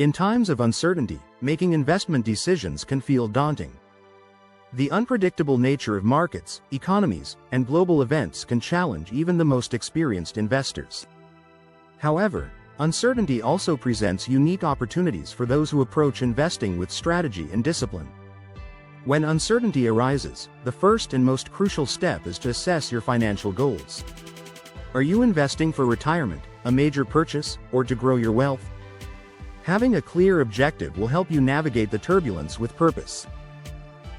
In times of uncertainty, making investment decisions can feel daunting. The unpredictable nature of markets, economies, and global events can challenge even the most experienced investors. However, uncertainty also presents unique opportunities for those who approach investing with strategy and discipline. When uncertainty arises, the first and most crucial step is to assess your financial goals. Are you investing for retirement, a major purchase, or to grow your wealth? Having a clear objective will help you navigate the turbulence with purpose.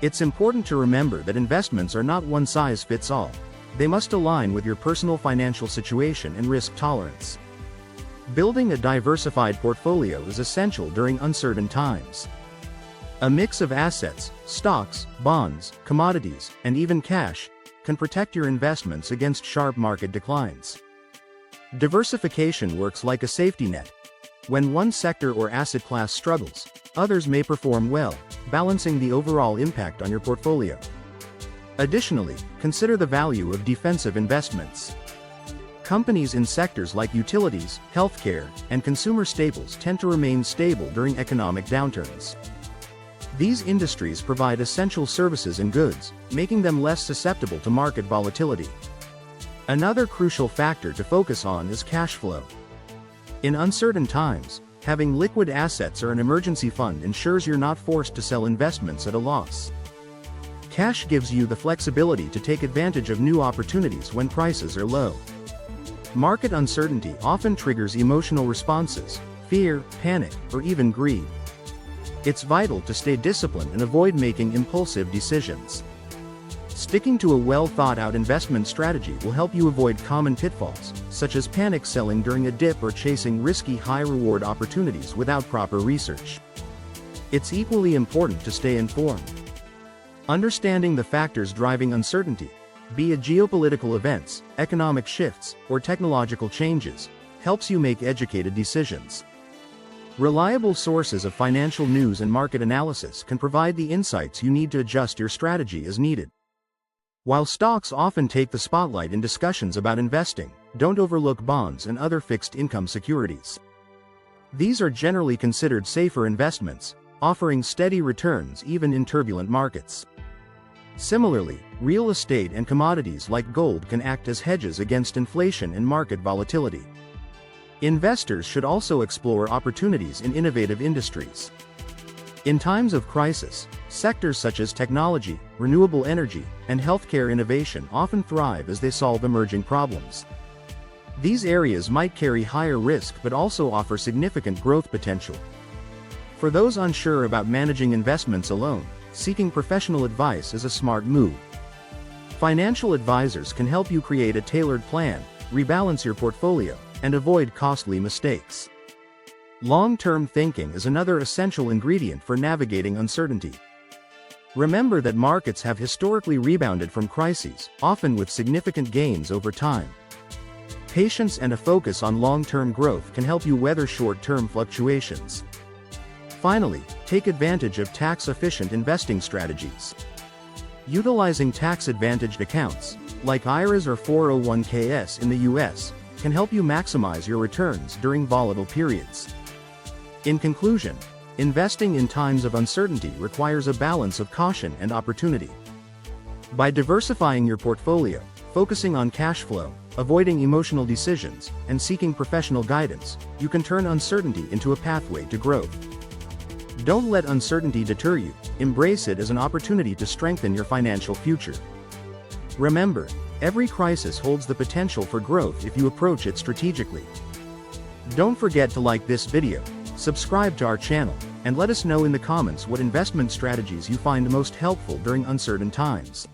It's important to remember that investments are not one size fits all. They must align with your personal financial situation and risk tolerance. Building a diversified portfolio is essential during uncertain times. A mix of assets, stocks, bonds, commodities, and even cash can protect your investments against sharp market declines. Diversification works like a safety net. When one sector or asset class struggles, others may perform well, balancing the overall impact on your portfolio. Additionally, consider the value of defensive investments. Companies in sectors like utilities, healthcare, and consumer staples tend to remain stable during economic downturns. These industries provide essential services and goods, making them less susceptible to market volatility. Another crucial factor to focus on is cash flow. In uncertain times, having liquid assets or an emergency fund ensures you're not forced to sell investments at a loss. Cash gives you the flexibility to take advantage of new opportunities when prices are low. Market uncertainty often triggers emotional responses, fear, panic, or even greed. It's vital to stay disciplined and avoid making impulsive decisions. Sticking to a well-thought-out investment strategy will help you avoid common pitfalls, such as panic selling during a dip or chasing risky high-reward opportunities without proper research. It's equally important to stay informed. Understanding the factors driving uncertainty, be it geopolitical events, economic shifts, or technological changes, helps you make educated decisions. Reliable sources of financial news and market analysis can provide the insights you need to adjust your strategy as needed. While stocks often take the spotlight in discussions about investing, don't overlook bonds and other fixed income securities. These are generally considered safer investments, offering steady returns even in turbulent markets. Similarly, real estate and commodities like gold can act as hedges against inflation and market volatility. Investors should also explore opportunities in innovative industries. In times of crisis, sectors such as technology, renewable energy, and healthcare innovation often thrive as they solve emerging problems. These areas might carry higher risk but also offer significant growth potential. For those unsure about managing investments alone, seeking professional advice is a smart move. Financial advisors can help you create a tailored plan, rebalance your portfolio, and avoid costly mistakes. Long-term thinking is another essential ingredient for navigating uncertainty. Remember that markets have historically rebounded from crises, often with significant gains over time. Patience and a focus on long-term growth can help you weather short-term fluctuations. Finally, take advantage of tax-efficient investing strategies. Utilizing tax-advantaged accounts, like IRAs or 401ks in the US, can help you maximize your returns during volatile periods. In conclusion, investing in times of uncertainty requires a balance of caution and opportunity. By diversifying your portfolio, focusing on cash flow, avoiding emotional decisions, and seeking professional guidance, you can turn uncertainty into a pathway to growth. Don't let uncertainty deter you, embrace it as an opportunity to strengthen your financial future. Remember, every crisis holds the potential for growth if you approach it strategically. Don't forget to like this video, subscribe to our channel, and let us know in the comments what investment strategies you find most helpful during uncertain times.